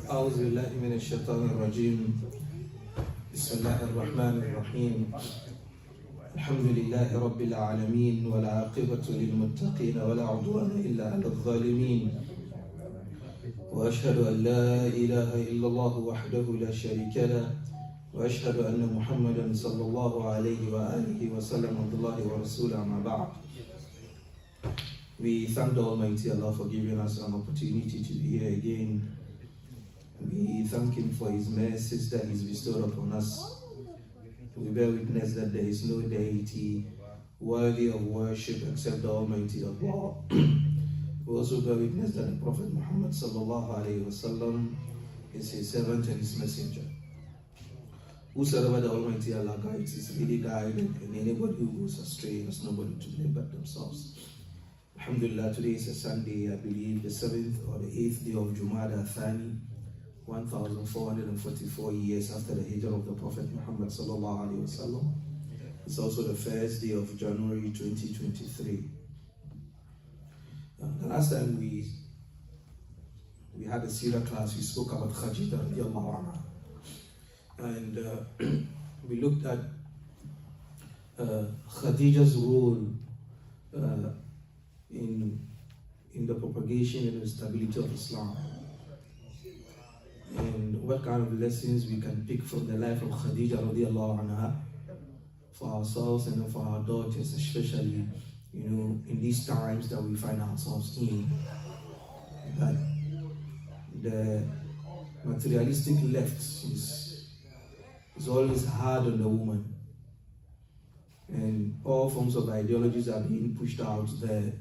أعوذ بالله من الشيطان الرجيم. بسم الله الرحمن الرحيم. الحمد لله رب العالمين والعاقبة للمتقين ولا عدوان إلا على الظالمين. وأشهد أن لا إله إلا الله وحده لا شريك له وأشهد أن محمدا صلى الله عليه وآله وسلم عبد الله ورسوله أما بعد. We thank the Almighty Allah for giving us an opportunity to be here again. We thank Him for His mercies that He's bestowed upon us. We bear witness that there is no deity worthy of worship except the Almighty Allah. We also bear witness that the Prophet Muhammad sallallahu alaihi wasallam is His servant and His messenger. Whosoever the Almighty Allah guides is really guided, and anybody who goes astray has nobody to blame but themselves. Alhamdulillah, today is a Sunday, I believe the 7th or the 8th day of Jumada Thani, 1444 years after the hijrah of the Prophet Muhammad sallallahu alaihi wasallam. It's also the first day of January 2023. The last time we had a Sirah class, we spoke about Khadija radiallahu anha, and we looked at Khadija's role in the propagation and the stability of Islam, and what kind of lessons we can pick from the life of Khadija radiallahu anha for ourselves and for our daughters, especially in these times that we find ourselves in, that the materialistic left is always hard on the woman, and all forms of ideologies are being pushed out there,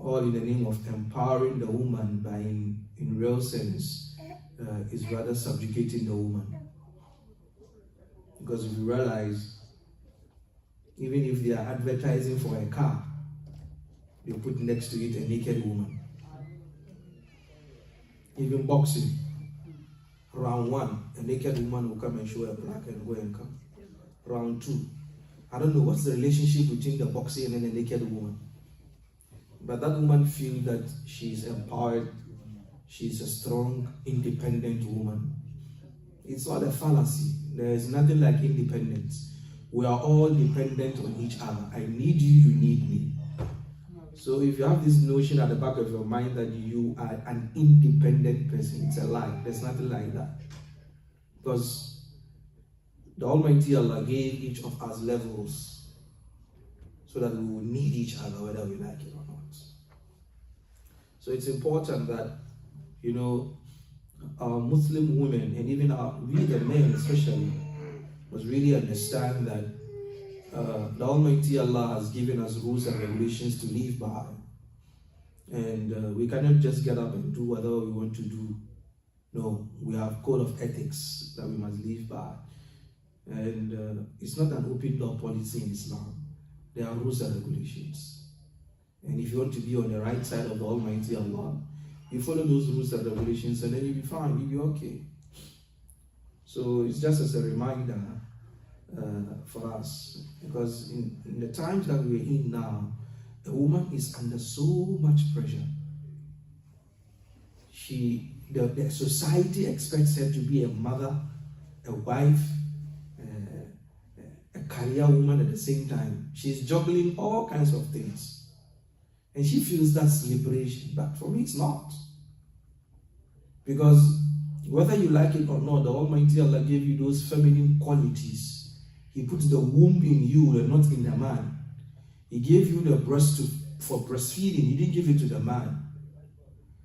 all in the name of empowering the woman, by in real sense is rather subjugating the woman. Because if you realize, even if they are advertising for a car, they put next to it a naked woman. Even boxing, round 1, a naked woman will come and show a black and go and come. Round 2, I don't know what's the relationship between the boxing and a naked woman. But that woman feels that she's empowered, she's a strong, independent woman. It's all a fallacy. There is nothing like independence. We are all dependent on each other. I need you, you need me. So if you have this notion at the back of your mind that you are an independent person, it's a lie. There's nothing like that. Because the Almighty Allah gave each of us levels so that we will need each other whether we like it or not. So it's important that, our Muslim women, and even we the men especially, must really understand that the Almighty Allah has given us rules and regulations to live by. And we cannot just get up and do whatever we want to do. No, we have code of ethics that we must live by. And it's not an open door policy in Islam. There are rules and regulations. And if you want to be on the right side of the Almighty Allah, you follow those rules and regulations, and then you'll be fine, you'll be okay. So it's just as a reminder for us, because in the times that we're in now, a woman is under so much pressure. The society expects her to be a mother, a wife, a career woman at the same time. She's juggling all kinds of things. And she feels that's liberation, but for me it's not. Because whether you like it or not, the Almighty Allah gave you those feminine qualities. He put the womb in you and not in the man. He gave you the breast for breastfeeding. He didn't give it to the man.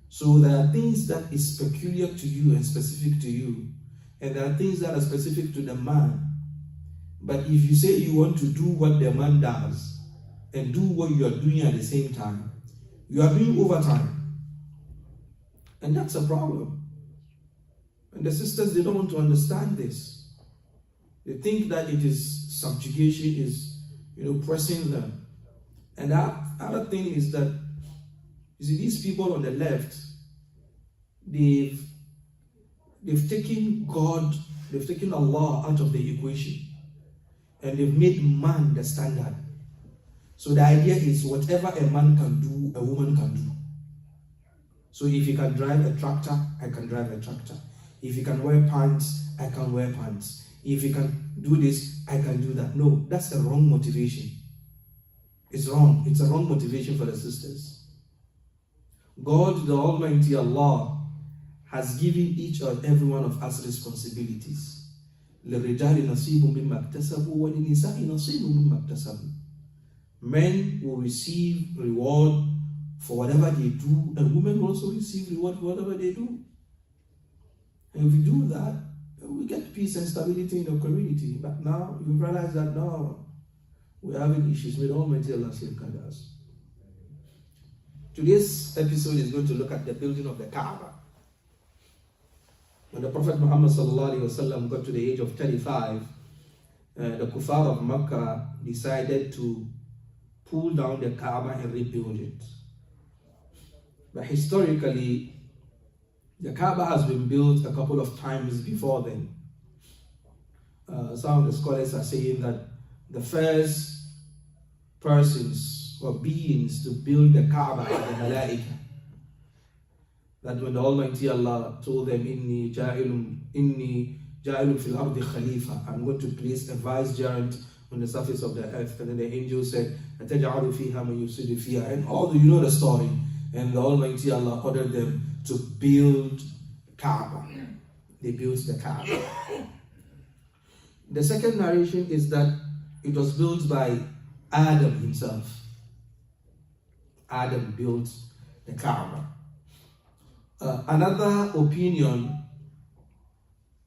So there are things that is peculiar to you and specific to you. And there are things that are specific to the man. But if you say you want to do what the man does, and do what you are doing at the same time, you are doing overtime. And that's a problem. And the sisters, they don't want to understand this. They think that it is subjugation, is, pressing them. And the other thing is that, you see, these people on the left, they've taken God, they've taken Allah out of the equation. And they've made man the standard. So the idea is whatever a man can do, a woman can do. So if he can drive a tractor, I can drive a tractor. If he can wear pants, I can wear pants. If he can do this, I can do that. No, that's the wrong motivation. It's wrong. It's a wrong motivation for the sisters. God, the Almighty Allah, has given each and every one of us responsibilities. لِلرِّجَالِ نَصِيبٌ مِّمَّا اكْتَسَبُوا وَلِلنِّسَاءِ نَصِيبٌ مِّمَّا اكْتَسَبُوا. Men will receive reward for whatever they do, and women will also receive reward for whatever they do. And if we do that, we get peace and stability in the community. But now you realize that now we're having issues. May the Almighty Allah safeguard us. Today's episode is going to look at the building of the Kaabah. When the Prophet Muhammad ﷺ got to the age of 35, the kuffar of Makkah decided to pull down the Kaabah and rebuild it. But historically, the Kaabah has been built a couple of times before then. Some of the scholars are saying that the first persons or beings to build the Kaabah are the Malaika. That when the Almighty Allah told them, Inni ja'ilun fil ardi khalifa, I'm going to place a vicegerent on the surface of the earth. And then the angel said, Ataj'alu fiha man yufsidu fiha. And all you know the story. And the Almighty Allah ordered them to build Kaabah. They built the Kaabah. The second narration is that it was built by Adam himself. Adam built the Kaabah. Another opinion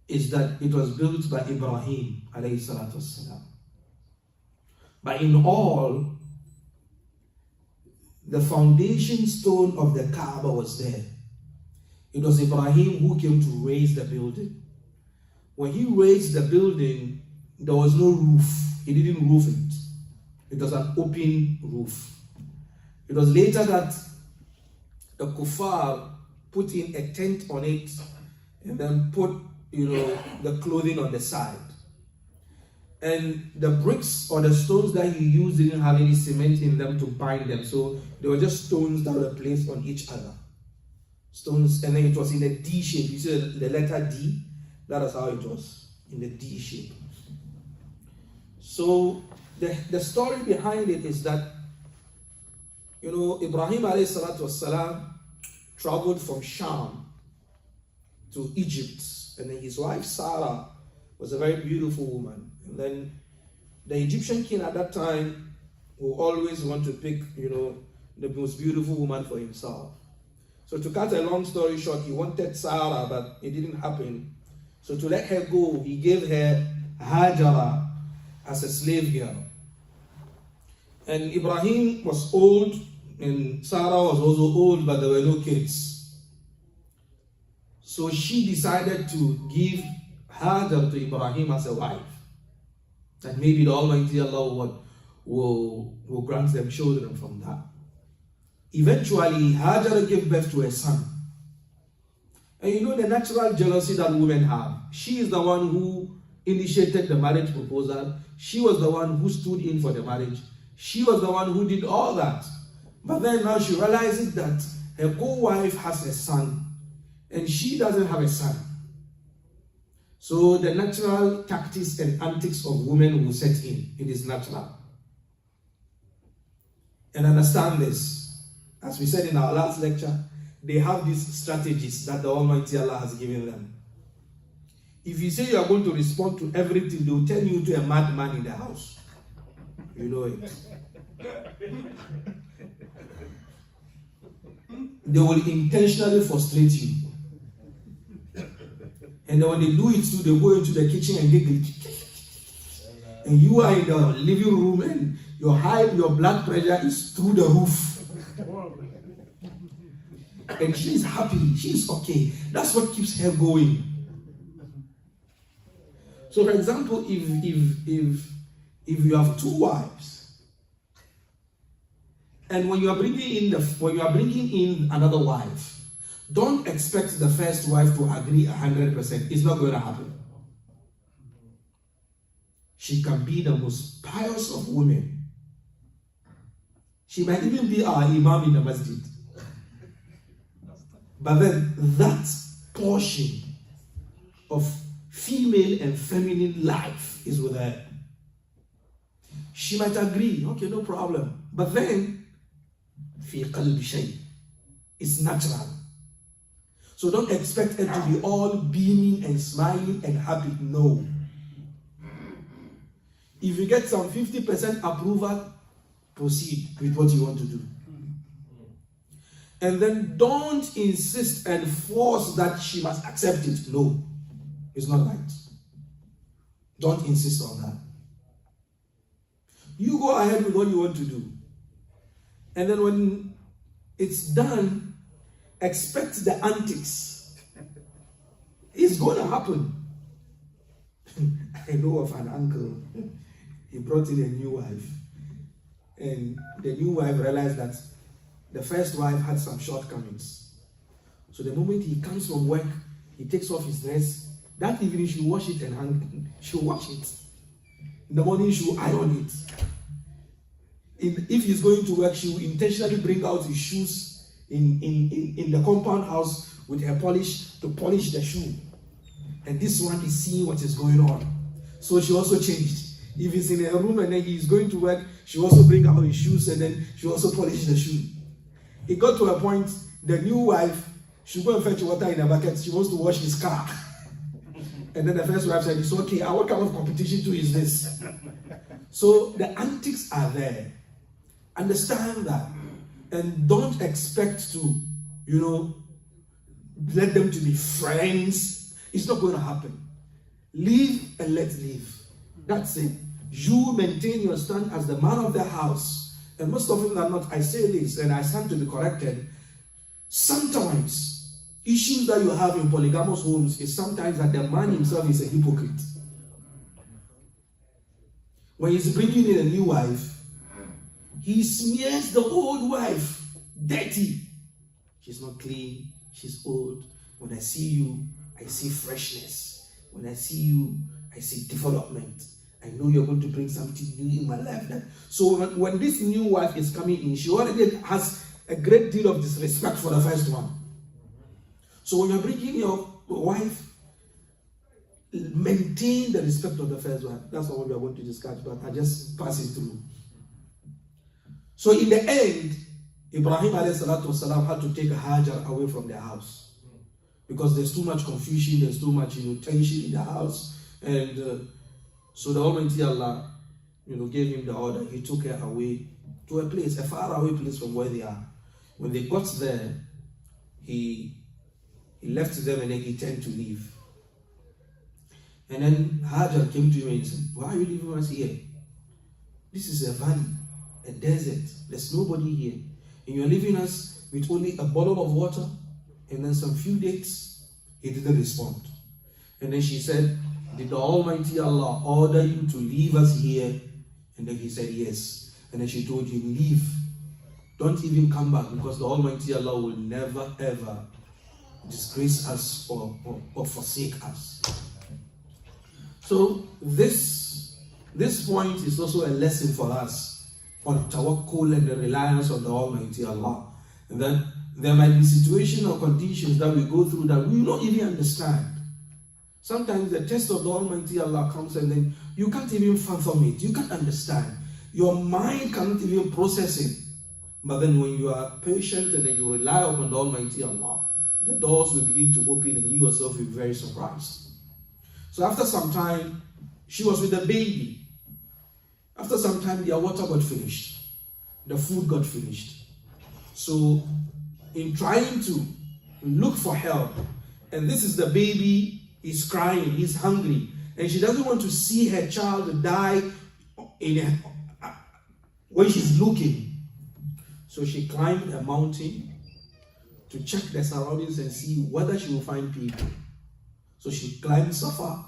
is that it was built by Ibrahim alayhi salatu wassalam. But in all, the foundation stone of the Kaaba was there. It was Ibrahim who came to raise the building. When he raised the building, there was no roof. He didn't roof it. It was an open roof. It was later that the kuffar put in a tent on it and then put, the clothing on the side. And the bricks or the stones that he used didn't have any cement in them to bind them. So they were just stones that were placed on each other. Stones, and then it was in a D shape. You see the letter D? That is how it was, in the D shape. So the story behind it is that, Ibrahim alayhi salatu wassalam traveled from Sham to Egypt. And then his wife Sarah was a very beautiful woman. And then the Egyptian king at that time will always want to pick, the most beautiful woman for himself. So to cut a long story short, he wanted Sarah, but it didn't happen. So to let her go, he gave her Hajara as a slave girl. And Ibrahim was old, and Sarah was also old, but there were no kids. So she decided to give Hajar to Ibrahim as a wife. That maybe the Almighty Allah will grant them children from that. Eventually, Hajar gave birth to a son. And the natural jealousy that women have. She is the one who initiated the marriage proposal. She was the one who stood in for the marriage. She was the one who did all that. But then now she realizes that her co-wife has a son and she doesn't have a son. So the natural tactics and antics of women will set in. It is natural. And understand this. As we said in our last lecture, they have these strategies that the Almighty Allah has given them. If you say you are going to respond to everything, they will turn you to a madman in the house. You know it. They will intentionally frustrate you. And then when they do it too, they go into the kitchen and giggle. And you are in the living room and your blood pressure is through the roof. And she is happy. She is okay. That's what keeps her going. So, for example, if you have 2 wives, and when you are bringing in another wife, don't expect the first wife to agree 100%. It's not going to happen. She can be the most pious of women. She might even be our imam in the masjid. But then that portion of female and feminine life is with her. She might agree, okay, no problem. But then, fi qalbi shay, it's natural. So don't expect her to be all beaming and smiling and happy. No. If you get some 50% approval, proceed with what you want to do. And then don't insist and force that she must accept it. No, it's not right. Don't insist on that. You go ahead with what you want to do. And then when it's done, expect the antics. It's going to happen. I know of an uncle. He brought in a new wife. And the new wife realized that the first wife had some shortcomings. So the moment he comes from work, he takes off his dress. That evening she'll wash it and hang. She'll wash it. In the morning she'll iron it. If he's going to work, she will intentionally bring out his shoes in the compound house with her polish to polish the shoe. And this one is seeing what is going on. So she also changed. If he's in her room and then he's going to work, she also bring out his shoes and then she also polish the shoe. It got to a point, the new wife, she go and fetch water in a bucket. She wants to wash his car. And then the first wife said, it's okay. What kind of competition too is this? So the antics are there. Understand that. And don't expect to, let them to be friends. It's not going to happen. Live and let live. That's it. You maintain your stand as the man of the house. And most often than not, I say this and I stand to be corrected. Sometimes, issues that you have in polygamous homes is sometimes that the man himself is a hypocrite. When he's bringing in a new wife, he smears the old wife dirty. She's not clean. She's old. When I see you, I see freshness. When I see you, I see development. I know you're going to bring something new in my life. So when this new wife is coming in, she already has a great deal of disrespect for the first one. So when you're bringing your wife, maintain the respect of the first one. That's not what we are going to discuss, but I just pass it through. So in the end, Ibrahim ﷺ had to take Hajar away from the house because there's too much confusion, there's too much tension in the house, and so the Almighty Allah, gave him the order. He took her away to a place, a faraway place from where they are. When they got there, he left them and then he turned to leave. And then Hajar came to him and said, "Why are you leaving us here? This is a valley, a desert. There's nobody here. And you're leaving us with only a bottle of water and then some few dates." He didn't respond. And then she said, "Did the Almighty Allah order you to leave us here?" And then he said, "Yes." And then she told him, "Leave. Don't even come back, because the Almighty Allah will never ever disgrace us or forsake us." So this point is also a lesson for us on tawakkul and the reliance on the Almighty Allah. And then there might be situations or conditions that we go through that we don't even understand. Sometimes the test of the Almighty Allah comes and then you can't even fathom it. You can't understand. Your mind cannot even process it. But then when you are patient and then you rely upon the Almighty Allah, the doors will begin to open and you yourself will be very surprised. So after some time, she was with the baby. After some time, their water got finished. The food got finished. So in trying to look for help, and this is the baby, he's crying, he's hungry, and she doesn't want to see her child die when she's looking. So she climbed a mountain to check the surroundings and see whether she will find people. So she climbed so far,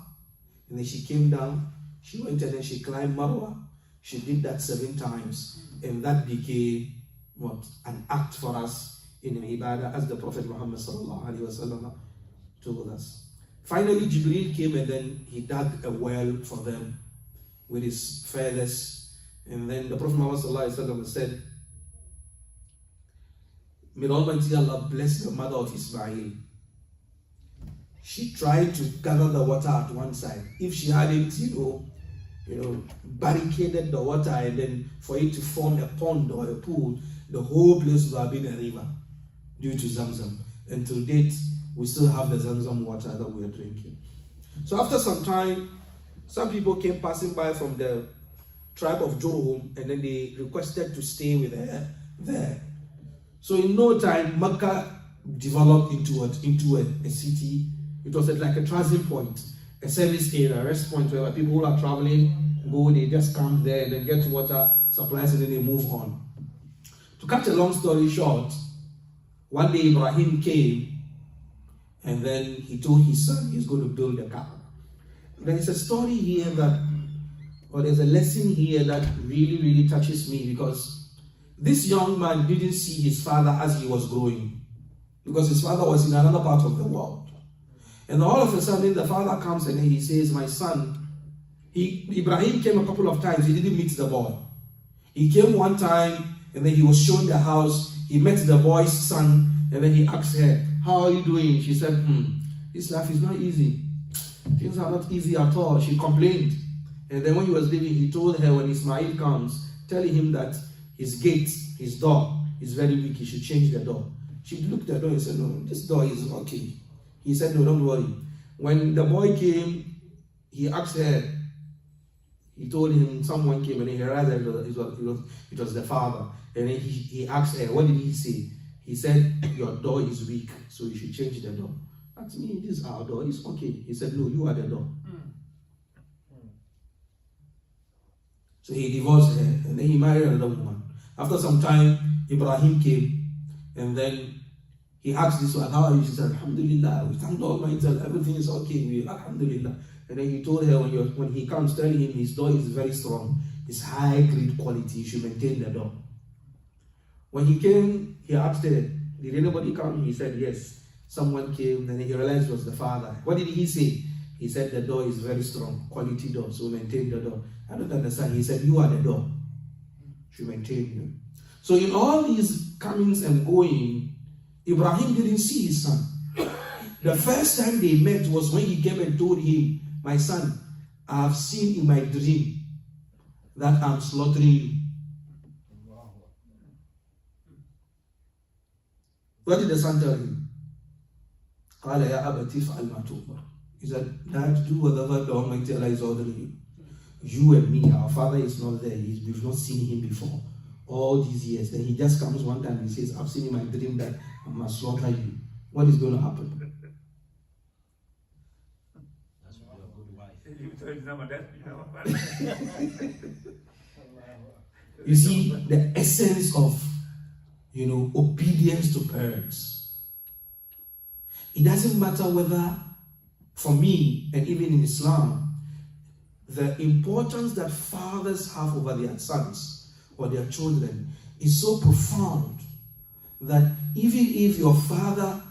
And then she came down, she went and then she climbed Marwa. She did that 7 times. And that became what? An act for us in ibadah, as the Prophet Muhammad sallallahu alaihi wasallam told us. Finally, Jibreel came and then he dug a well for them with his feathers. And then the Prophet Muhammad sallallahu alaihi wasallam said, may Almighty Allah bless the mother of Ismail. She tried to gather the water at one side. If she hadn't, barricaded the water and then for it to form a pond or a pool, the whole place would have been a river due to Zamzam. And to date, we still have the Zamzam water that we are drinking. So after some time, some people came passing by from the tribe of Jurhum, and then they requested to stay with her there. So in no time, Makkah developed into a city. It was like a transit point, a service area, a rest point where people who are traveling go, they just come there and then get water, supplies, and then they move on. To cut a long story short, one day Ibrahim came and then he told his son he's going to build a Kaabah. There is a story here there's a lesson here that really, really touches me, because this young man didn't see his father as he was growing, because his father was in another part of the world. And all of a sudden, the father comes and he says, my son, Ibrahim came a couple of times, he didn't meet the boy. He came one time, and then he was shown the house, he met the boy's son, and then he asked her, how are you doing? She said, this life is not easy. Things are not easy at all. She complained. And then when he was leaving, he told her, when Ismail comes, telling him that his gate, his door, is very weak, he should change the door. She looked at the door and said, no, this door is okay. He said, no, don't worry. When the boy came, he asked her, he told him, someone came, and he realized that it was the father. And then he asked her, what did he say? He said, your door is weak, so you should change the door. That's me, this is our door, it's okay. He said, no, you are the door. So he divorced her, and then he married another woman. After some time, Ibrahim came, and then he asked this one, how are you? She said, Alhamdulillah, we thank the Almighty, everything is okay, Alhamdulillah. And then he told her, when he comes, tell him his door is very strong, it's high grade quality, you should maintain the door. When he came, he asked her, did anybody come? He said, yes. Someone came, and then he realized it was the father. What did he say? He said, the door is very strong, quality door, so maintain the door. I don't understand. He said, you are the door. Should maintain you. So in all these comings and going, Ibrahim didn't see his son. The first time they met was when he came and told him, my son, I have seen in my dream that I'm slaughtering you. What did the son tell him? He said, Dad, do whatever the Almighty Allah is ordering you. You and me, our father is not there. We've not seen him before all these years. Then he just comes one time and he says, I've seen in my dream that I must slaughter you. What is going to happen? That's a good wife. You see, the essence of, obedience to parents. It doesn't matter whether, for me, and even in Islam, the importance that fathers have over their sons or their children is so profound that even if your father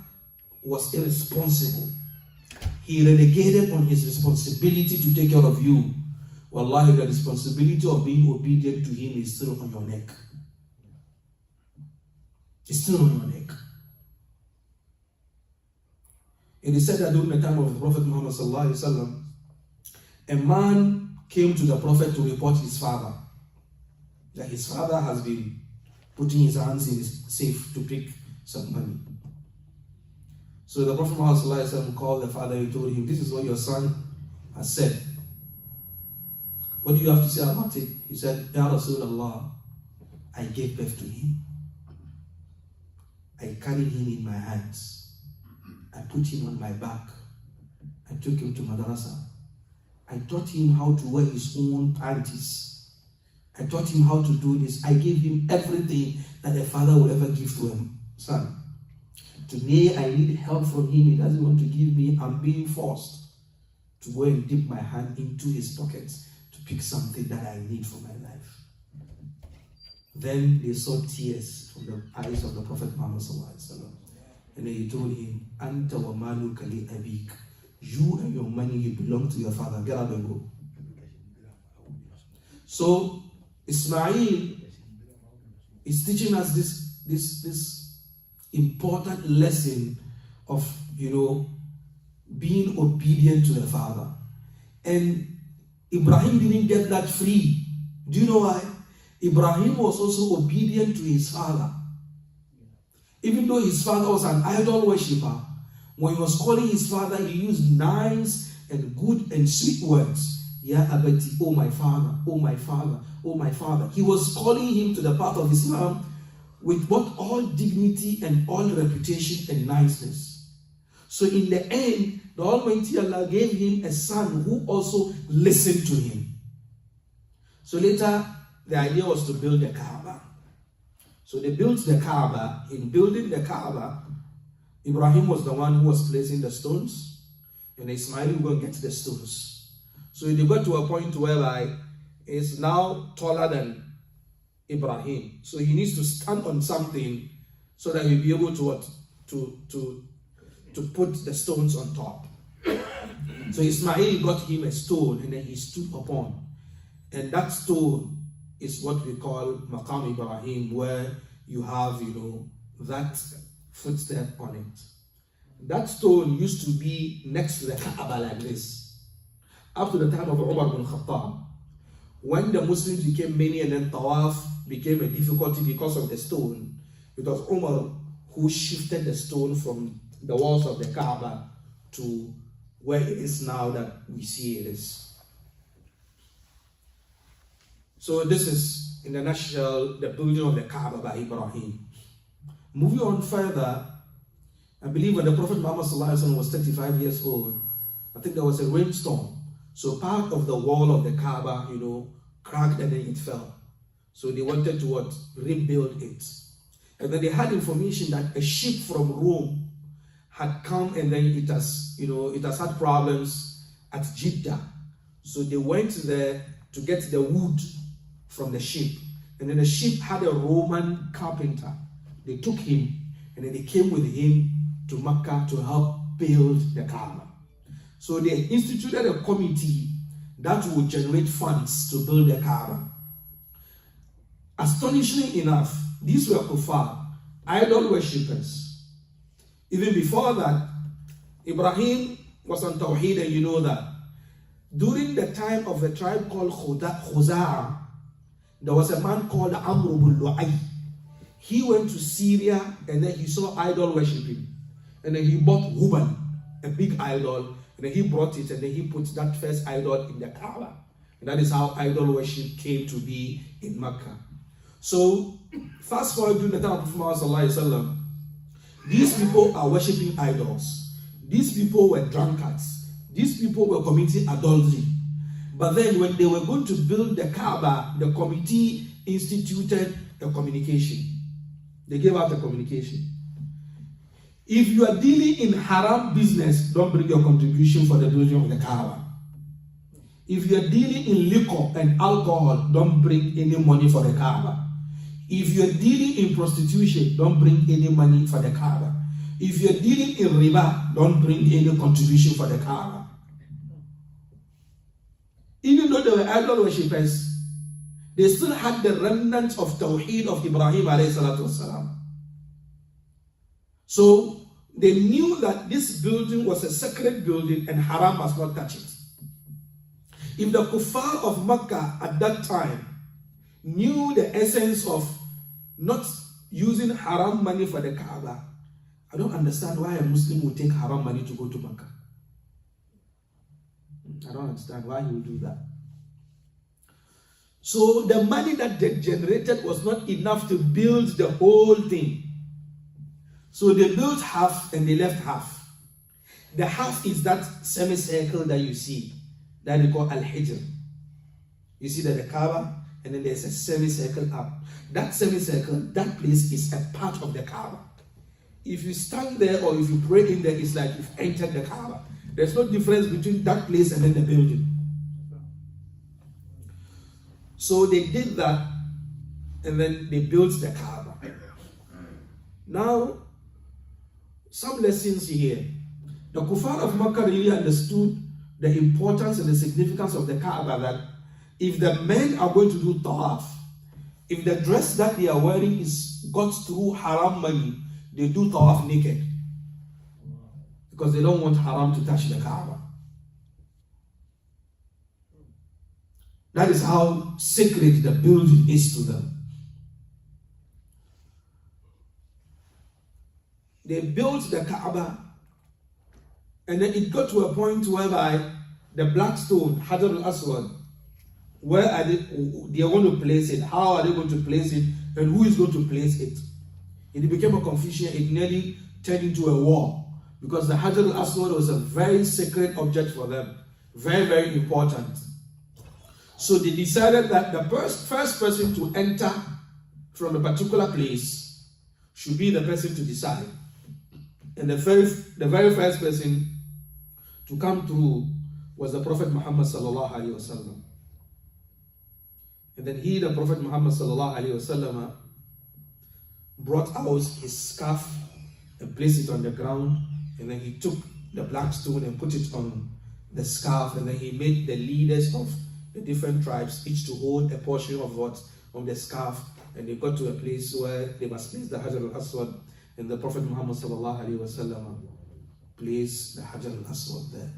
was irresponsible, he renegated on his responsibility to take care of you, wallahi, the responsibility of being obedient to him is still on your neck. It's still on your neck. It is said that during the time of the Prophet Muhammad sallallahu alaihi wasallam, a man came to the Prophet to report his father, that his father has been putting his hands in his safe to pick some money. So the Prophet Muhammad sallallahu alaihi wasallam called the father and told him, this is what your son has said. What do you have to say about it? He said, Ya Rasulullah, I gave birth to him. I carried him in my hands. I put him on my back. I took him to madrasa. I taught him how to wear his own panties. I taught him how to do this. I gave him everything that a father would ever give to a son. Today I need help from him. He doesn't want to give me. I'm being forced. to go and dip my hand into his pockets to pick something that I need for my life. Then they saw tears from the eyes of the Prophet Muhammad sallallahu alaihi wasallam. And then he told him, Anta wa maluka li abik. You and your money, you belong to your father. Get up and go. So Ismail is teaching us this important lesson of, being obedient to the father. And Ibrahim didn't get that free. Do you know why? Ibrahim was also obedient to his father. Even though his father was an idol worshipper, when he was calling his father, he used nice and good and sweet words. Ya abati, oh my father, oh my father, oh my father. He was calling him to the path of Islam with what all dignity and all reputation and niceness. So in the end, the Almighty Allah gave him a son who also listened to him. So later, the idea was to build the Kaabah. So they built the Kaabah. In building the Kaabah, Ibrahim was the one who was placing the stones, and Ismail will go and get the stones. So they got to a point whereby it's now taller than Ibrahim. So he needs to stand on something so that he'll be able to put the stones on top. So Ismail got him a stone, and then he stood upon. And that stone is what we call Maqam Ibrahim, where you have, that footstep on it. That stone used to be next to the Kaabah like this. Up to the time of Umar bin Khattab. When the Muslims became many and then Tawaf became a difficulty because of the stone, it was Umar who shifted the stone from the walls of the Kaabah to where it is now that we see it is. So this is, in a nutshell, the building of the Kaabah by Ibrahim. Moving on further, I believe when the Prophet Muhammad was 35 years old, I think there was a rainstorm. So part of the wall of the Kaabah, cracked and then it fell. So they wanted to rebuild it. And then they had information that a ship from Rome had come, and then it has had problems at Jeddah. So they went there to get the wood from the ship. And then the ship had a Roman carpenter. They took him, and then they came with him to Mecca to help build the Kaabah. So they instituted a committee that would generate funds to build the Kaabah. Astonishingly enough, these were kuffar, idol worshippers. Even before that, Ibrahim was on Tawheed, and you know that. During the time of a tribe called Khuza'ah, there was a man called Amr ibn Lu'ay. He went to Syria, and then he saw idol worshipping. And then he bought Hubal, a big idol, and then he brought it, and then he put that first idol in the Kaabah. And that is how idol worship came to be in Mecca. So, fast forward during the time of Prophet Muhammad, these people are worshipping idols. These people were drunkards. These people were committing adultery. But then when they were going to build the Kaabah, the committee instituted a communication. They gave out a communication. If you are dealing in haram business, don't bring your contribution for the building of the Kaabah. If you are dealing in liquor and alcohol, don't bring any money for the Kaabah. If you are dealing in prostitution, don't bring any money for the Kaabah. If you are dealing in riba, don't bring any contribution for the Kaabah. Even though they were idol worshippers, they still had the remnants of Tawheed of Ibrahim alayhi salatu wasalam. So they knew that this building was a sacred building and haram must not touch it. If the kuffar of Mecca at that time knew the essence of not using haram money for the Kaaba, I don't understand why a Muslim would take haram money to go to Mecca. I don't understand why he would do that. So the money that they generated was not enough to build the whole thing. So they built half and they left half. The half is that semicircle that you see, that we call Al-Hijr. You see that the Kaaba, and then there's a semicircle up. That semicircle, that place is a part of the Kaaba. If you stand there or if you pray in there, it's like you've entered the Kaaba. There's no difference between that place and then the building. So they did that, and then they built the Kaaba. Now, some lessons here. The Kuffar of Makkah really understood the importance and the significance of the Kaaba, that if the men are going to do tawaf, if the dress that they are wearing is got through haram money, they do tawaf naked. Because they don't want haram to touch the Kaaba. That is how sacred the building is to them. They built the Kaaba, and then it got to a point whereby the black stone, Hajar al-Aswad, where are they going to place it? How are they going to place it? And who is going to place it? It became a confusion. It nearly turned into a war, because the Hajar al-Aswad was a very sacred object for them. Very, very important. So they decided that the first person to enter from a particular place should be the person to decide. And the very first person to come through was the Prophet Muhammad sallallahu alaihi wasallam. And then the Prophet Muhammad sallallahu alaihi wasallam, brought out his scarf and placed it on the ground, and then he took the black stone and put it on the scarf, and then he made the leaders of the different tribes each to hold a portion of on the scarf, and they got to a place where they must place the Hajar al-Aswad, and the Prophet Muhammad sallallahu alaihi wasallam placed the Hajar al-Aswad there.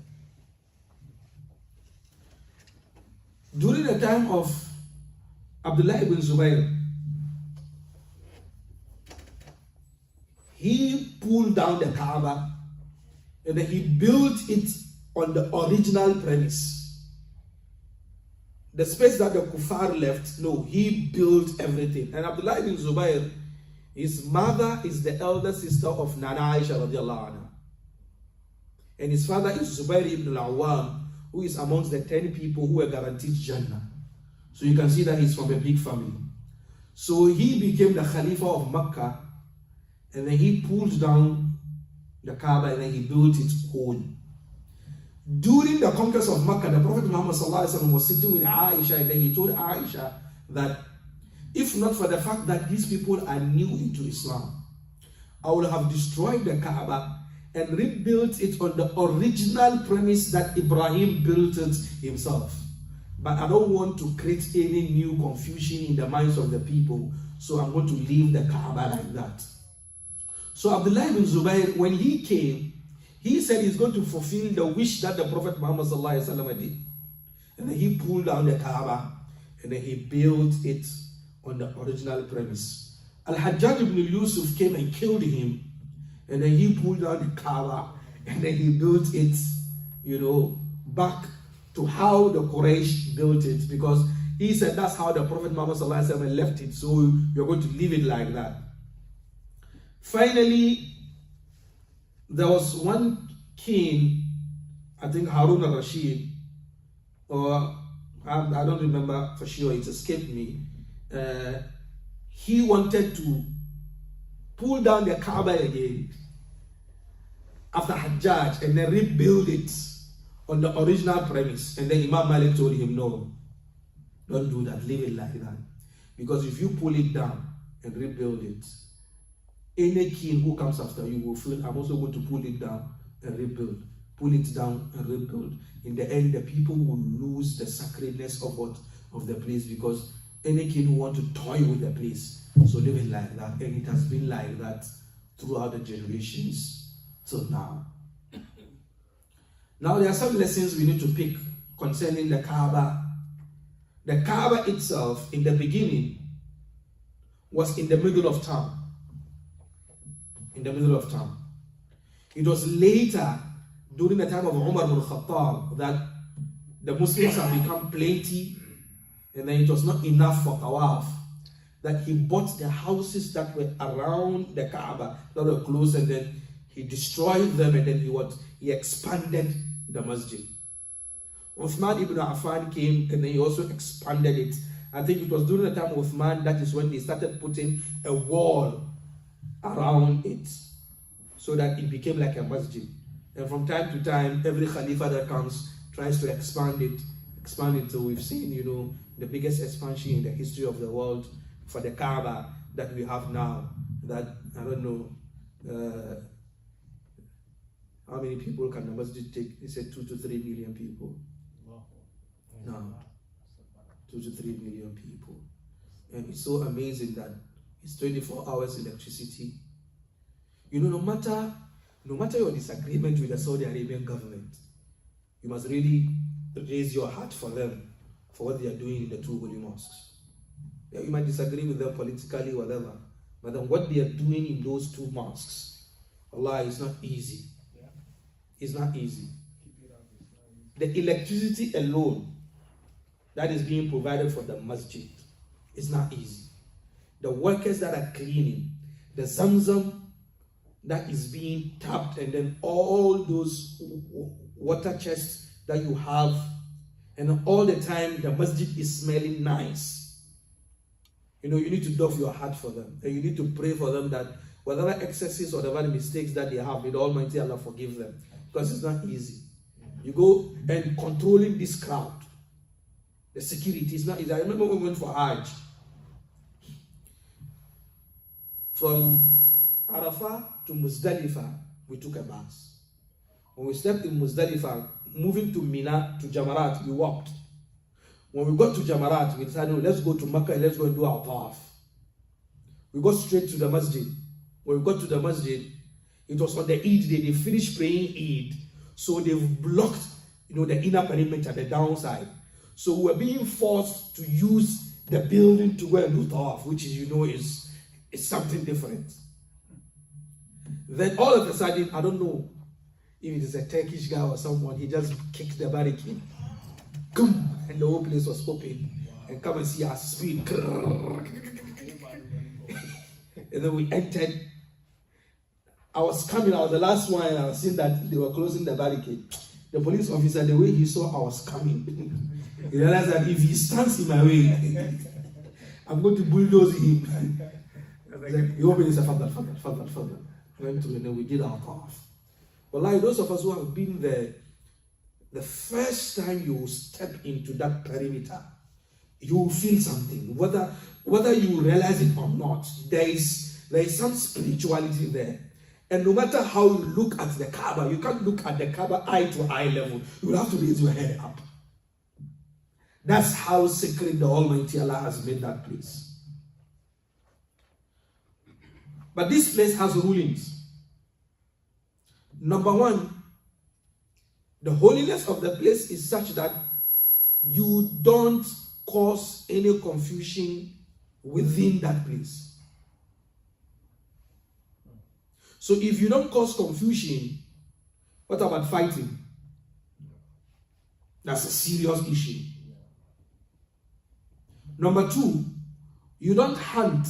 During the time of Abdullah ibn Zubayr, he pulled down the Kaaba and then he built it on the original premise. The space that the Kuffar left, no, he built everything. And Abdullah ibn Zubayr, his mother is the elder sister of Nana Aisha radiallahu anha. And his father is Zubayr ibn al-Awwam, who is amongst the 10 people who were guaranteed Jannah. So you can see that he's from a big family. So he became the Khalifa of Makkah, and then he pulled down the Kaaba and then he built it whole. During the conquest of Makkah, the Prophet Muhammad was sitting with Aisha, and then he told Aisha that if not for the fact that these people are new into Islam, I would have destroyed the Kaaba and rebuilt it on the original premise that Ibrahim built it himself. But I don't want to create any new confusion in the minds of the people, so I'm going to leave the Kaaba like that. So Abdullah ibn Zubayr, when he came, he said he's going to fulfill the wish that the Prophet Muhammad did. And then he pulled down the Kaaba and then he built it on the original premise. Al-Hajjaj ibn Yusuf came and killed him, and then he pulled down the Kaaba and then he built it, back to how the Quraysh built it, because he said that's how the Prophet Muhammad left it, so you're going to leave it like that. Finally, there was one king, I think Harun al-Rashid, or I don't remember for sure, it escaped me. He wanted to pull down the Kaaba again after Hajjaj and then rebuild it on the original premise. And then Imam Malik told him, no, don't do that, leave it like that. Because if you pull it down and rebuild it, any king who comes after you will feel, I'm also going to pull it down and rebuild. Pull it down and rebuild. In the end, the people will lose the sacredness of the place, because any king who wants to toy with the place. So leave it like that. And it has been like that throughout the generations till now. Now there are some lessons we need to pick concerning the Kaaba. The Kaaba itself, in the beginning, was in the middle of town. In the middle of town. It was later, during the time of Umar ibn Khattab, that the Muslims have become plenty, and then it was not enough for Tawaf, that he bought the houses that were around the Kaaba, that were close, and then he destroyed them, and then he expanded the masjid. Uthman ibn Affan came, and then he also expanded it. I think it was during the time of Uthman, that is when they started putting a wall around it, so that it became like a masjid. And from time to time, every Khalifa that comes tries to expand it. So we've seen, the biggest expansion in the history of the world for the Kaabah that we have now. That, I don't know, how many people can the masjid take? He said 2 to 3 million people. Now, 2 to 3 million people. And it's so amazing that it's 24 hours electricity. No matter your disagreement with the Saudi Arabian government, you must really raise your heart for them, for what they are doing in the 2 holy mosques. Yeah, you might disagree with them politically, whatever, but then what they are doing in those 2 mosques, Allah, is not easy. It's not easy. The electricity alone that is being provided for the masjid is not easy. The workers that are cleaning, the Zamzam that is being tapped, and then all those water chests that you have, and all the time the masjid is smelling nice. You need to doff your heart for them, and you need to pray for them that whatever excesses or whatever mistakes that they have, may the Almighty Allah forgive them, because it's not easy. You go and controlling this crowd, the security is not easy. I remember we went for Hajj from Arafah to Muzdalifah. We took a bus. When we stepped in Muzdalifah, moving to Mina to Jamarat, we walked. When we got to Jamarat, we decided, let's go to Makkah and let's go and do our tawaf. We got straight to the masjid. When we got to the masjid, it was on the Eid day. They finished praying Eid, so they've blocked, the inner perimeter, the downside. So we're being forced to use the building to go and do tawaf, which is, is something different. Then all of a sudden, I don't know if it is a Turkish guy or someone, he just kicked the barricade. Boom, and the whole place was open. And come and see our speed. And then we entered. I was the last one, and I was seeing that they were closing the barricade. The police officer, the way he saw I was coming, he realized that if he stands in my way, I'm going to bulldoze him. He opened his further. Went through, and then we did our path. But like those of us who have been there, the first time you step into that perimeter, you will feel something. Whether you realize it or not, there is some spirituality there. And no matter how you look at the Kaabah, you can't look at the Kaabah eye to eye level. You will have to raise your head up. That's how sacred the Almighty Allah has made that place. But this place has rulings. Number one, the holiness of the place is such that you don't cause any confusion within that place. So if you don't cause confusion, what about fighting? That's a serious issue. Number two, you don't hunt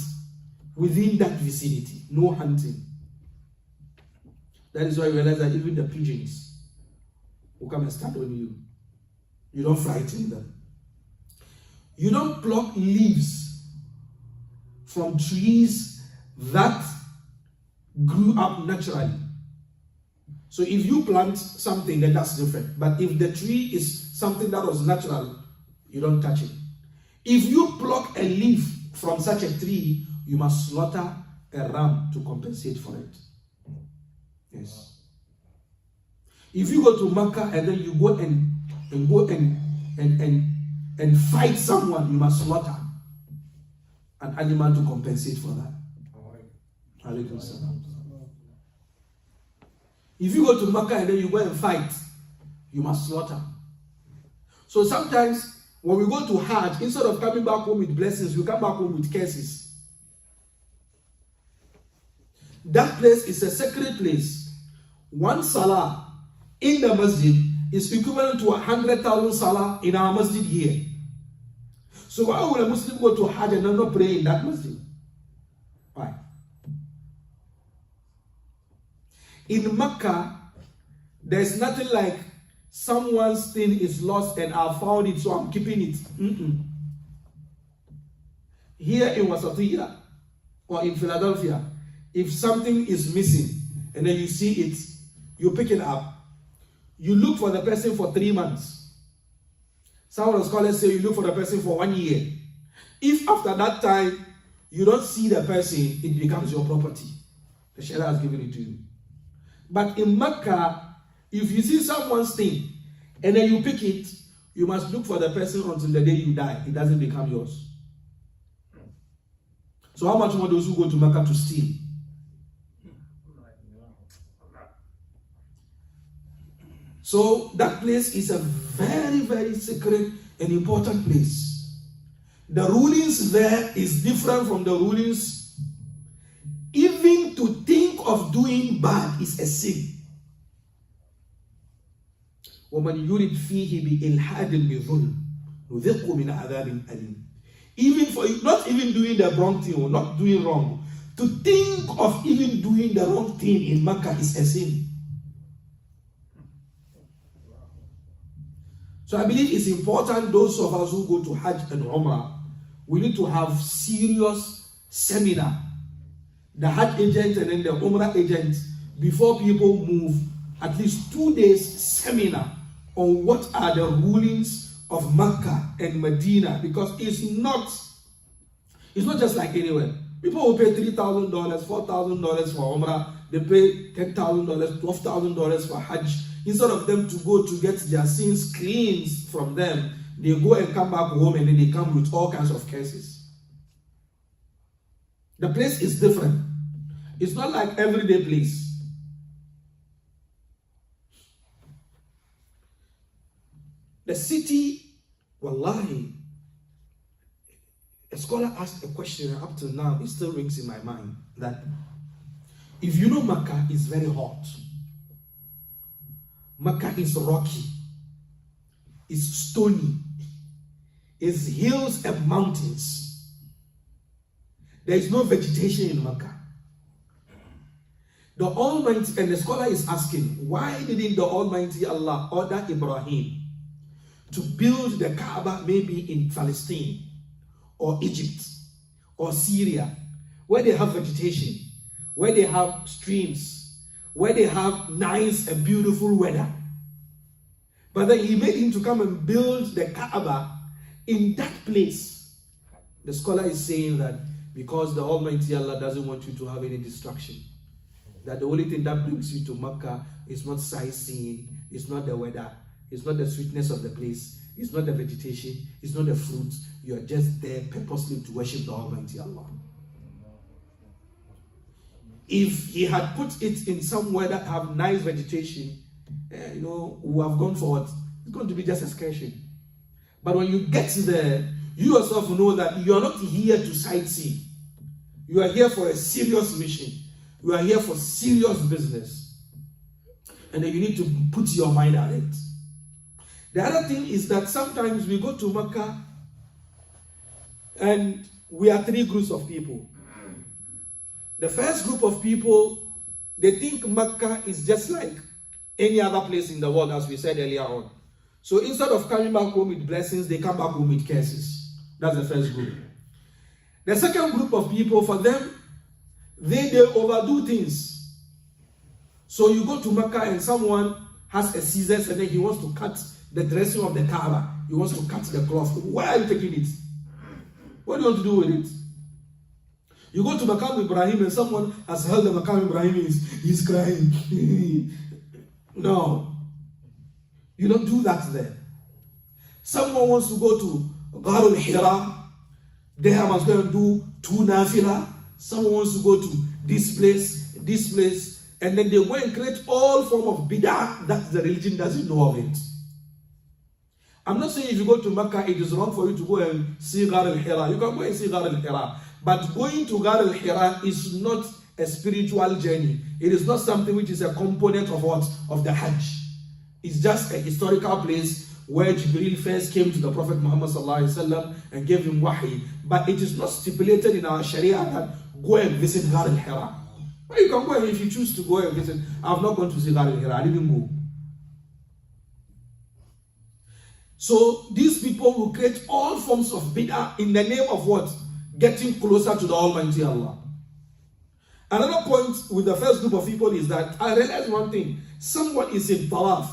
within that vicinity. No hunting. That is why you realize that even the pigeons will come and stand on you. You don't frighten them. You don't pluck leaves from trees that grew up naturally. So if you plant something, then that's different. But if the tree is something that was natural, you don't touch it. If you pluck a leaf from such a tree, you must slaughter a ram to compensate for it. Yes. If you go to Makkah and then you go and fight someone, you must slaughter an animal to compensate for that. If you go to Makkah and then you go and fight, you must slaughter. So sometimes when we go to Hajj, instead of coming back home with blessings, we come back home with curses. That place is a sacred place. One salah in the masjid is equivalent to 100,000 salah in our masjid here. So why would a Muslim go to Hajj and not pray in that masjid? Why? In Mecca, there's nothing like someone's thing is lost and I found it, so I'm keeping it. Here in Wasatiyah or in Philadelphia, if something is missing and then you see it, you pick it up, you look for the person for 3 months. Some of the scholars say you look for the person for 1 year. If after that time you don't see the person, it becomes your property. The Sharia has given it to you. But in Mecca, if you see someone's thing and then you pick it, you must look for the person until the day you die. It doesn't become yours. So how much more those who go to Mecca to steal? So that place is a very, very sacred and important place. The rulings there is different from the rulings. Even to think of doing bad is a sin. وَمَنْ يُرِدْ فِيهِ بِإِلْحَادٍ بِظُلْمٍ نُذِقُّ مِنْ عَذَابٍ أَلِيمٍ. Even for not even doing the wrong thing or not doing wrong, to think of even doing the wrong thing in Mecca is a sin. So I believe it's important, those of us who go to Hajj and Umrah, we need to have serious seminar. The Hajj agent and then the Umrah agent, before people move, at least 2 days seminar on what are the rulings of Mecca and Medina, because it's not just like anywhere. People will pay $3,000, $4,000 for Umrah, they pay $10,000, $12,000 for Hajj. Instead of them to go to get their sins cleansed from them, they go and come back home and then they come with all kinds of curses. The place is different. It's not like everyday place. The city, wallahi, a scholar asked a question and up till now it still rings in my mind, that if you know Mecca is very hot, Mecca is rocky, it's stony, it's hills and mountains. There is no vegetation in Mecca. The Almighty, and the scholar is asking, why didn't the Almighty Allah order Ibrahim to build the Kaabah maybe in Palestine or Egypt or Syria, where they have vegetation, where they have streams, where they have nice and beautiful weather? But then he made him to come and build the Kaabah in that place. The scholar is saying that because the Almighty Allah doesn't want you to have any distraction, that the only thing that brings you to Mecca is not sightseeing, it's not the weather, it's not the sweetness of the place, it's not the vegetation, it's not the fruits. You are just there purposely to worship the Almighty Allah. If he had put it in somewhere that have nice vegetation, we have gone forward. It's going to be just excursion. But when you get there, you yourself know that you are not here to sightsee. You are here for a serious mission. You are here for serious business. And then you need to put your mind at it. The other thing is that sometimes we go to Mecca and we are 3 groups of people. The first group of people, they think Mecca is just like any other place in the world, as we said earlier on. So instead of coming back home with blessings, they come back home with curses. That's the first group. The second group of people, for them, they overdo things. So you go to Mecca and someone has a scissors and then he wants to cut the dressing of the Kaabah. He wants to cut the cloth. Why are you taking it? What do you want to do with it? You go to Maqam Ibrahim and someone has held the Maqam Ibrahim, he's crying. No. You don't do that there. Someone wants to go to Ghar al-Hira. They must go and do 2 nafila. Someone wants to go to this place, and then they go and create all form of bid'ah that the religion doesn't know of it. I'm not saying if you go to Mecca, it is wrong for you to go and see Ghar al-Hira. You can go and see Ghar al-Hira. But going to Ghar al-Hira is not a spiritual journey. It is not something which is a component of what? Of the Hajj. It's just a historical place where Jibril first came to the Prophet Muhammad ﷺ and gave him wahi. But it is not stipulated in our Sharia that go and visit Ghar al-Hira. Well, you can go and if you choose to go and visit. I've not gone to see Ghar al-Hira. I didn't go. So these people will create all forms of bid'ah in the name of what? Getting closer to the Almighty Allah. Another point with the first group of people is that I realized one thing. Someone is in tawaf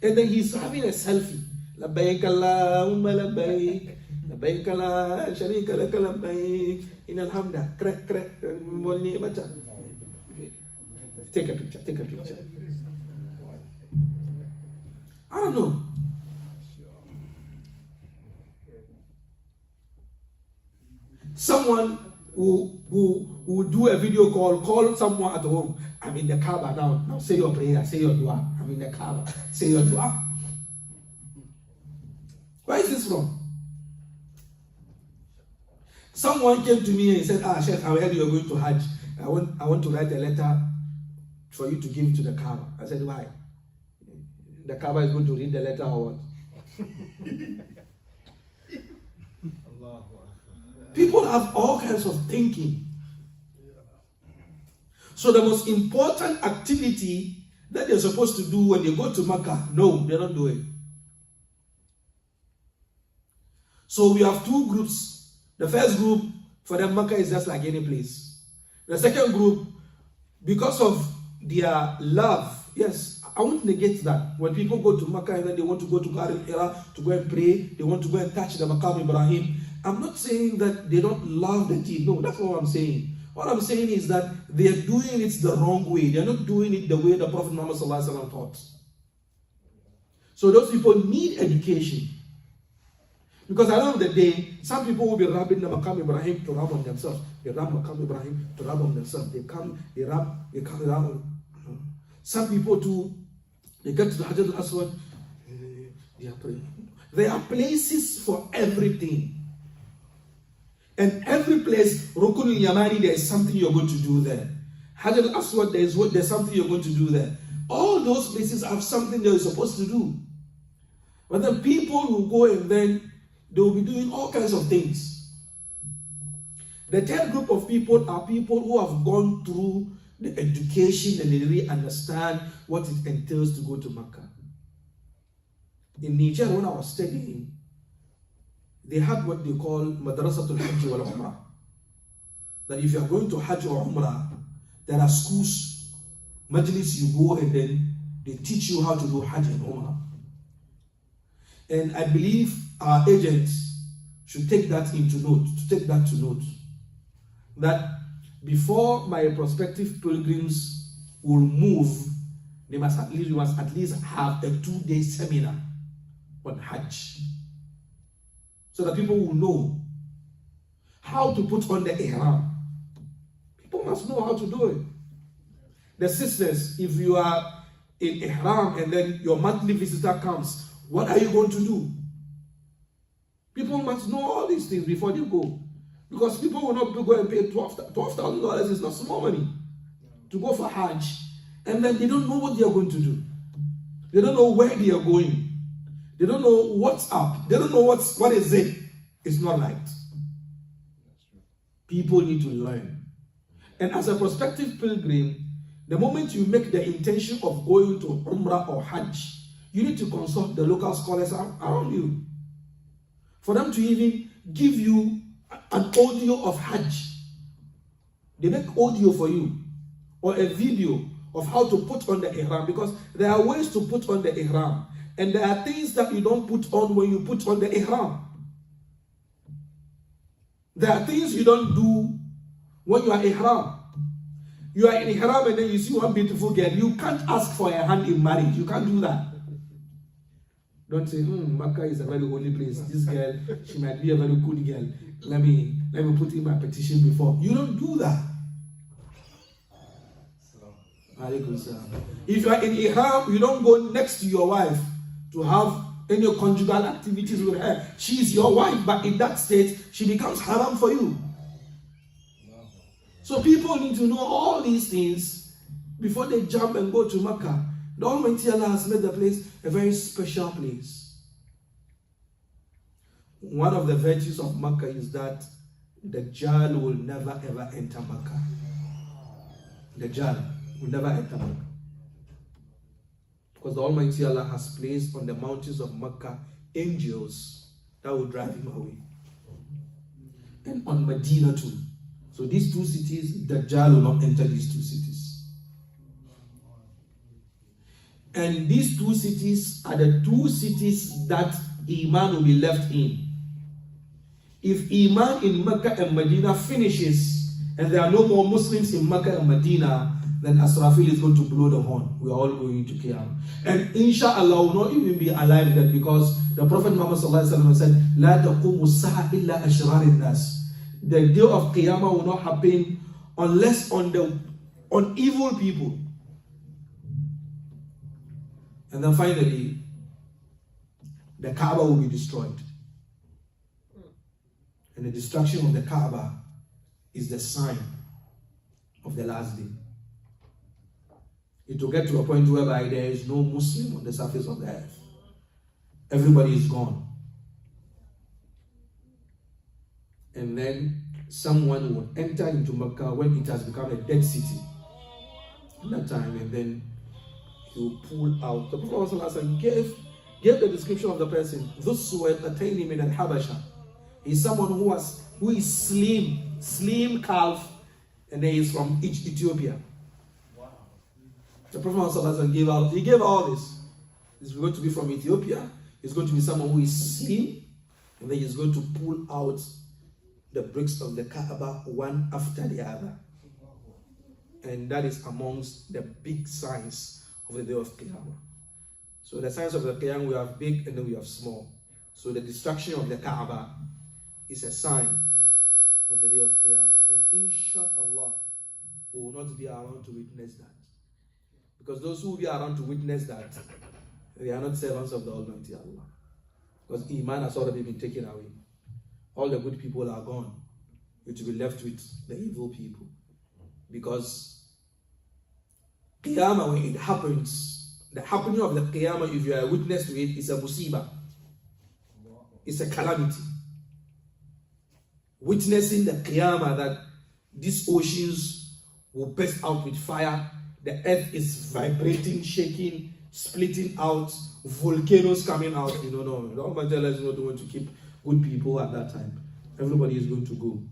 and then he's having a selfie. لبيك اللهم لبيك لبيك لا شريك لك لبيك إن الحمد كرك take a picture. I don't know. Someone who do a video call someone at home. I'm in the Kaabah now. Now say your prayer, say your dua. I'm in the Kaabah. Say your dua. Where is this from? Someone came to me and said, Sheikh, I heard you're going to Hajj. I want to write a letter for you to give to the Kaabah. I said, why? The Kaabah is going to read the letter or what? People have all kinds of thinking. So the most important activity that they're supposed to do when they go to Makkah, no, they don't do it. So we have two groups. The first group, for them, Makkah is just like any place. The second group, because of their love, yes, I won't negate that. When people go to Makkah and then they want to go to Garden Era to go and pray, they want to go and touch the Maqam Ibrahim, I'm not saying that they don't love the deed. No, that's not what I'm saying. What I'm saying is that they are doing it the wrong way. They're not doing it the way the Prophet Muhammad ﷺ taught. So those people need education. Because at the end of the day, some people will be rubbing the Maqam Ibrahim to rub on themselves. They rub Maqam Ibrahim to rub on themselves. They come, they rub. Some people too, they get to the Hajj al-Aswad, they are praying. There are places for everything. And every place, Rukun al-Yamani, there is something you're going to do there. Hajj al-Aswad, there's something you're going to do there. All those places have something they're supposed to do. But then people will go and then they will be doing all kinds of things. The third group of people are people who have gone through the education and they really understand what it entails to go to Makkah. In Niger, when I was studying, they had what they call Madrasatul Hajj wal Umrah. That if you are going to Hajj or Umrah, there are schools, majlis, you go and then they teach you how to do Hajj and Umrah. And I believe our agents should take that into note, that before my prospective pilgrims will move, we must at least have a 2-day seminar on Hajj. So that people will know how to put on the ihram. People must know how to do it. The sisters, if you are in ihram and then your monthly visitor comes, what are you going to do? People must know all these things before they go. Because people will not go and pay $12,000. It's not small money to go for Hajj. And then they don't know what they are going to do. They don't know where they are going. They don't know what's up. They don't know what is it. It's not right. People need to learn. And as a prospective pilgrim, the moment you make the intention of going to Umrah or Hajj, you need to consult the local scholars around you. For them to even give you an audio of Hajj. They make audio for you. Or a video of how to put on the ihram. Because there are ways to put on the ihram. And there are things that you don't put on when you put on the ihram. There are things you don't do when you are ihram. You are in ihram and then you see one beautiful girl. You can't ask for a hand in marriage. You can't do that. Don't say, Makkah is a very holy place. This girl, she might be a very good girl. Let me put in my petition before. You don't do that. If you are in ihram, you don't go next to your wife to have any conjugal activities with her. She is your wife, but in that state, she becomes haram for you. So people need to know all these things before they jump and go to Makkah. The Almighty Allah has made the place a very special place. One of the virtues of Makkah is that the Dajjal will never ever enter Makkah. The Dajjal will never enter Makkah. Because the Almighty Allah has placed on the mountains of Makkah angels that will drive him away. And on Medina too. So these two cities, Dajjal will not enter these two cities. And these two cities are the two cities that Iman will be left in. If Iman in Mecca and Medina finishes and there are no more Muslims in Mecca and Medina, then Asrafil is going to blow the horn. We are all going to Qiyamah. And inshallah will not even be alive then, because the Prophet Muhammad said, La taqumu as-sa'a illa ashrar an-nas. The day of Qiyamah will not happen unless on evil people. And then finally, the Kaabah will be destroyed. And the destruction of the Kaabah is the sign of the last day. It will get to a point whereby there is no Muslim on the surface of the earth. Everybody is gone. And then someone will enter into Mecca when it has become a dead city. At that time, and then he will pull out. The Prophet gave the description of the person. Thus were atayni min al-Habasha. He's someone who is slim calf, and then he's from Ethiopia. Wow. The Prophet gave all this. He's going to be from Ethiopia. He's going to be someone who is slim, and then he's going to pull out the bricks of the Kaabah one after the other. And that is amongst the big signs of the day of Qiyamah. So the signs of the Qiyamah, we have big and then we have small. So the destruction of the Kaabah is a sign of the day of Qiyamah. And inshallah, we will not be around to witness that. Because those who will be around to witness that, they are not servants of the Almighty Allah. Because Iman has already been taken away. All the good people are gone. You will be left with the evil people. Because Qiyamah, when it happens, the happening of the Qiyamah, if you are a witness to it, is a musibah. It's a calamity. Witnessing the Qiyamah, that these oceans will burst out with fire, the earth is vibrating, shaking, splitting out, volcanoes coming out. No. The Almighty Allah is not going to keep good people at that time. Everybody is going to go.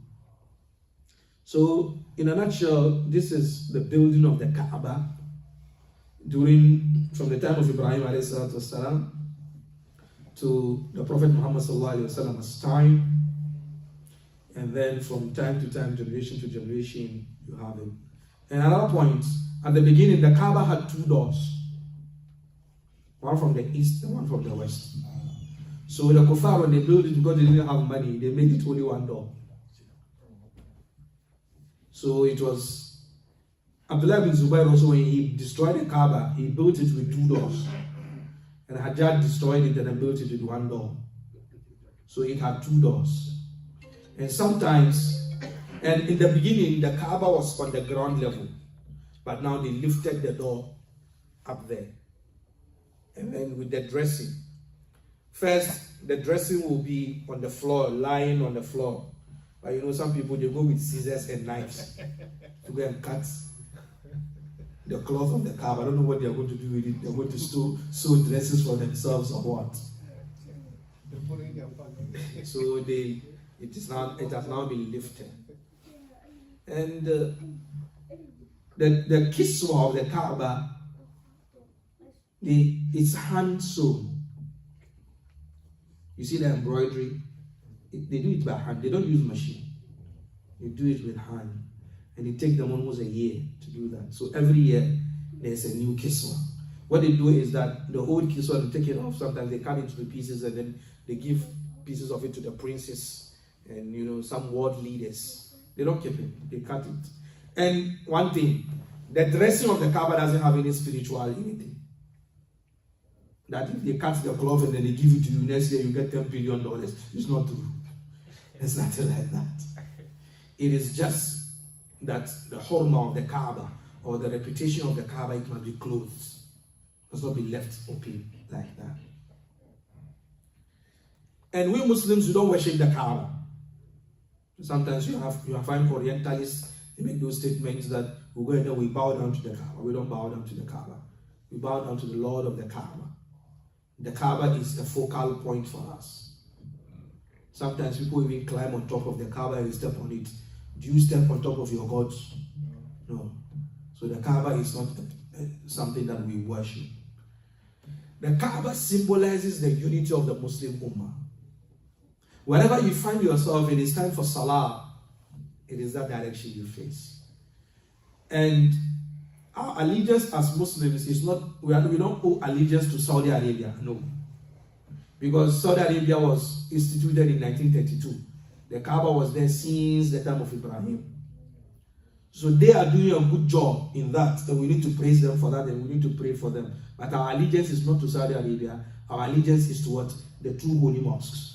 So, in a nutshell, this is the building of the Kaabah from the time of Ibrahim والسلام, to the Prophet Muhammad ﷺ's time. And then from time to time, generation to generation, you have it. And another point, at the beginning, the Kaaba had two doors. One from the east and one from the west. So the Kuffar, when they built it, because they didn't have money, they made it only one door. So it was Abdullah bin Zubayr also, when he destroyed the Kaaba, he built it with two doors. And Hajjaj destroyed it and then built it with one door. So it had two doors. And sometimes, and in the beginning, the Kaaba was on the ground level. But now they lifted the door up there. And then with the dressing. First, the dressing will be on the floor, lying on the floor. But some people, they go with scissors and knives to go and cut the cloth of the Kaaba. I don't know what they are going to do with it. They're going to sew dresses for themselves or what. So it has now been lifted. And the kiswa of the Kaaba, it's hand sewn. You see the embroidery? They do it by hand. They don't use machine. They do it with hand. And it takes them almost a year to do that. So every year, there's a new kiswa. What they do is that the old kiswa, they take it off. Sometimes they cut it into pieces and then they give pieces of it to the princes and, some world leaders. They don't keep it. They cut it. And one thing, the dressing of the Kaaba doesn't have any spiritual anything. That if they cut the cloth and then they give it to you, next year you get $10 billion. It's not true. It's nothing like that. It is just that the hurma of the Kaaba or the reputation of the Kaaba, it must be closed. It must not be left open like that. And we Muslims, we don't worship the Kaaba. Sometimes you find Orientalists, they make those statements that we go in there, we bow down to the Kaaba. We don't bow down to the Kaaba. We bow down to the Lord of the Kaaba. The Kaaba is a focal point for us. Sometimes people even climb on top of the Kaaba and step on it. Do you step on top of your gods? No. So the Kaabah is not something that we worship. The Kaabah symbolizes the unity of the Muslim Ummah. Wherever you find yourself, it is time for Salah. It is that direction you face. And our allegiance as Muslims is not, we don't owe allegiance to Saudi Arabia, no. Because Saudi Arabia was instituted in 1932. The Kaaba was there since the time of Ibrahim. So they are doing a good job in that, and we need to praise them for that, and we need to pray for them. But our allegiance is not to Saudi Arabia. Our allegiance is to what? The two holy mosques.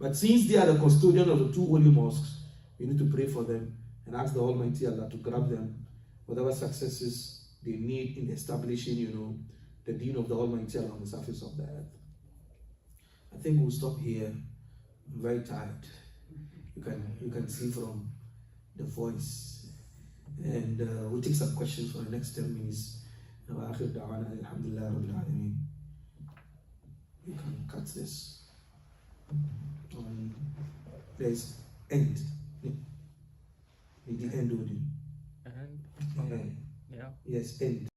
But since they are the custodian of the two holy mosques, we need to pray for them and ask the Almighty Allah to grant them whatever successes they need in establishing, the deen of the Almighty Allah on the surface of the earth. I think we'll stop here. I'm very tired. You can see from the voice. And we'll take some questions for the next 10 minutes. You can cut this. There's end. The end. And Yeah. Yes, end.